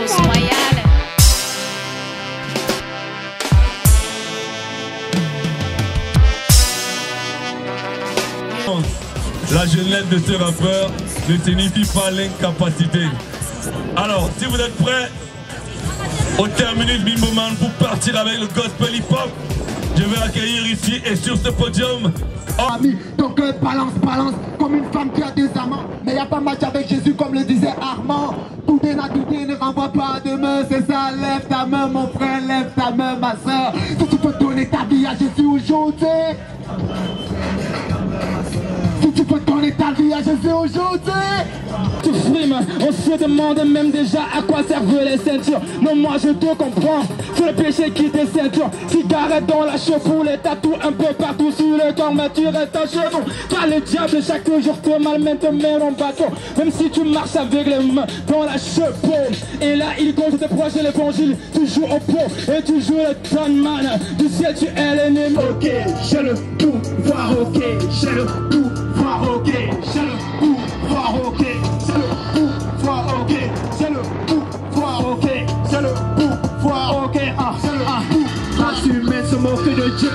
Force royale. La jeunesse de ce rappeur ne signifie pas l'incapacité. Alors, si vous êtes prêts au terminus Bimboman pour partir avec le gospel hip-hop, je vais accueillir ici et sur ce podium. Ami, ton cœur balance, balance comme une femme qui a des amants. Mais y a pas match avec Jésus comme le disait Armand. Tout est ne renvoie pas de main, c'est ça. Lève ta main mon frère, lève ta main ma soeur. Si tu peux donner ta vie à Jésus aujourd'hui, si tu peux donner ta vie à Jésus aujourd'hui. Tu frimes, on se demande même déjà à quoi servent les ceintures. Non, moi je te comprends, c'est le péché qui te ceinture. Cigarette dans la cheveux, les tatous un peu partout sur le corps, mais tu restes à cheveux. Car le diable chaque jour te malmène, te met en bateau. Même si tu marches avec les mains dans la cheveux. Et là il compte te projeter l'évangile, tu joues au pot et tu joues le tonman. Du ciel tu es l'ennemi. Ok, j'ai le pouvoir, ok, j'ai le pouvoir, ok, j'ai le pouvoir, ok, j'ai le pouvoir, ok, j'ai le pouvoir, ok, j'ai le pouvoir, ok, j'ai le race humaine se moque de Dieu,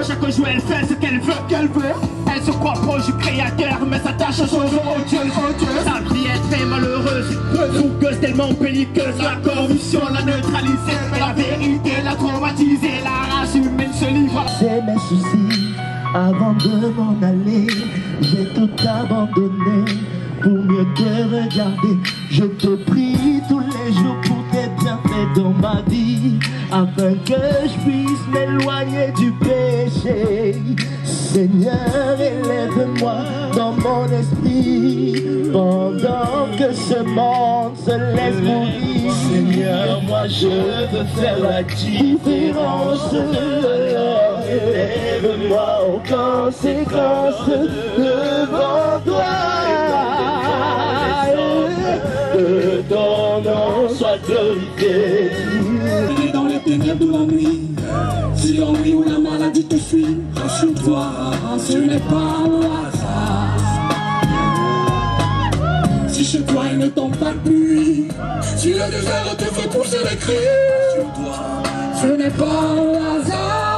chaque jour elle fait ce qu'elle veut, elle se croit proche du créateur, mais s'attache aux choses odieuses, sa vie est très malheureuse, fougueuse, tellement belliqueuse, la corruption l'a neutralisée, mais la vérité l'a traumatisée, la race humaine se livre. J'ai mes soucis. Avant de m'en aller, j'ai tout abandonné pour mieux te regarder. Je te prie tous les jours pour tes bienfaits dans ma vie, afin que je puisse m'éloigner du péché. Seigneur, élève-moi dans mon esprit, pendant que ce monde se laisse mourir. Seigneur, moi je veux faire la différence. Élève-moi aux conséquences devant toi. Que ton nom soit glorifié. Dans les ténèbres de la nuit, si l'ennui ou la maladie te suit, rassure-toi, ce n'est pas le hasard. Si chez toi il ne tombe pas de pluie, si le désert te fait pousser les cris, rassure-toi, ce n'est pas le hasard.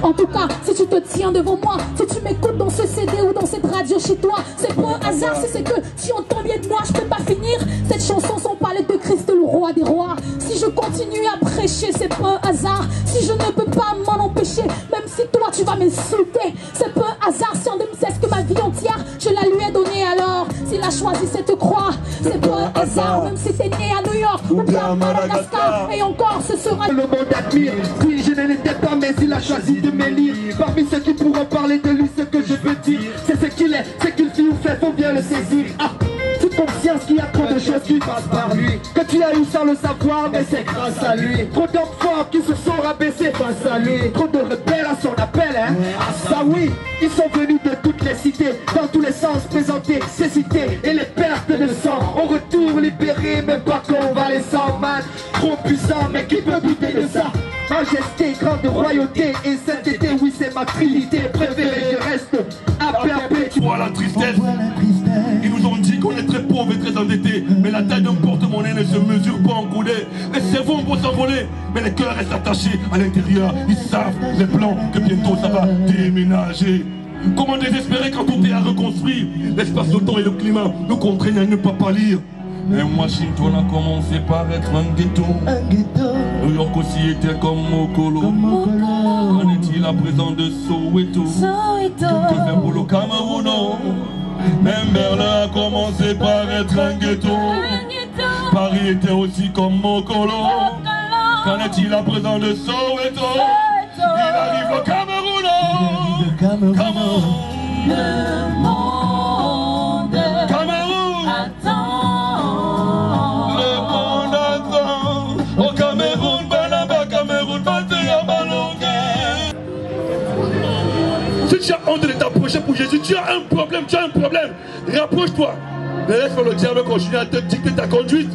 En tout cas, si tu te tiens devant moi, si tu m'écoutes dans ce CD ou dans cette radio chez toi, c'est pas un hasard, si c'est que tu entends bien de moi, je peux pas finir cette chanson sans parler de Christ, le roi des rois. Si je continue à prêcher, c'est pas un hasard, si je ne peux pas m'en empêcher, même si toi tu vas m'insulter, c'est pas un hasard, si on me sait que ma vie entière, je la lui ai donnée alors. S'il a choisi cette croix, c'est pas un hasard, même si t'es né à New York ou bien à Madagascar, et encore ce sera... Le monde admire, oui je ne l'étais pas, mais il a choisi de m'élire. Parmi ceux qui pourront parler de lui, ce que je veux dire, c'est ce qu'il est, ce qu'il fait ou fait, faut bien le saisir. Ah, toute conscience qu'il y a trop de choses qui passent par lui, que tu as eu sans le savoir, mais c'est grâce à lui. Trop d'hommes forts qui se sont rabaissés face à lui, trop de rebelles à son appel, hein. Ah ça oui, ils sont venus de toutes les cités, dans tous les sens présenter ces cités et les pertes de sang. On retourne libéré, même pas convalescent, man. Trop puissant, mais qui peut douter de ça? Majesté, grande royauté et sainteté, oui c'est ma trinité préférée, je reste à perpétuité. Voilà la tristesse. Ils nous ont dit qu'on est très pauvres et très endettés, mais la taille d'un porte-monnaie ne se mesure pas en coudée. Les cerveaux vont s'envoler, mais les cœurs restent attachés à l'intérieur. Ils savent, les blancs, que bientôt ça va déménager. Comment désespérer quand tout est à reconstruire? L'espace, le temps et le climat nous contraignent à ne pas pâlir. Et Washington a commencé par être un ghetto. New York aussi était comme Mokolo. Qu'en est-il à présent de Soweto? Que faire pour le Cameroun? Même Berlin a commencé par être un ghetto. Paris était aussi comme Mokolo. Qu'en est-il à présent de Soweto? Il arrive au Cameroun. Cameroun. Le monde attend. Au Cameroun, Banaba, Cameroun, 21 Balongué. Si tu as honte de t'approcher pour Jésus, tu as un problème, Rapproche-toi. Mais laisse le diable continuer à te dicter ta conduite.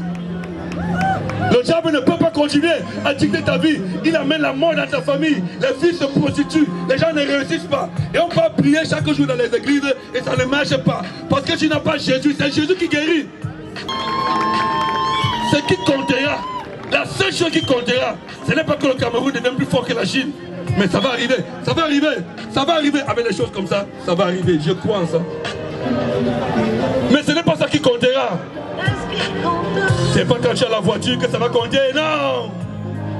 Le diable ne peut pas continuer à dicter ta vie. Il amène la mort dans ta famille. Les filles se prostituent. Les gens ne réussissent pas. Et on va prier chaque jour dans les églises et ça ne marche pas. Parce que tu n'as pas Jésus. C'est Jésus qui guérit. Ce qui comptera, la seule chose qui comptera, ce n'est pas que le Cameroun devient plus fort que la Chine. Mais ça va arriver, ça va arriver, ça va arriver. Avec des choses comme ça, ça va arriver. Je crois en ça. Mais ce n'est pas ça qui comptera. C'est pas quand tu as la voiture que ça va compter. Non.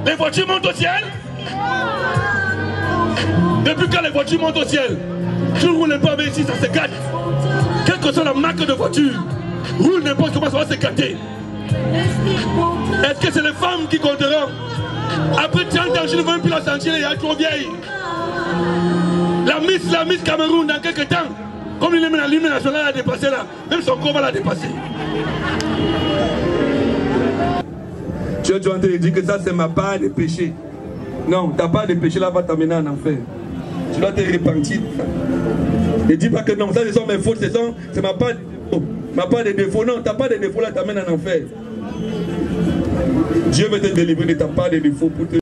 Les voitures montent au ciel. Depuis quand les voitures montent au ciel? Tu roules pas mais ici, ça se gâte. Quelle que soit la marque de voiture, roule n'importe comment, ça va se gâter. Est-ce que c'est les femmes qui compteront? Après 30 ans, je ne veux même plus la sentir, elle est trop vieille. La Miss Cameroun, dans quelques temps, comme l'hymne national a dépassé là, même son corps va la dépasser. Tu es en train de dire que ça c'est ma part de péché. Non, ta part de péché là va t'amener en enfer. Tu dois te repentir. Ne dis pas que non, ça ce sont mes fautes, c'est ma part de défaut. Non, ta part de défaut là t'amène en enfer. Dieu veut te délivrer de ta part de défaut pour te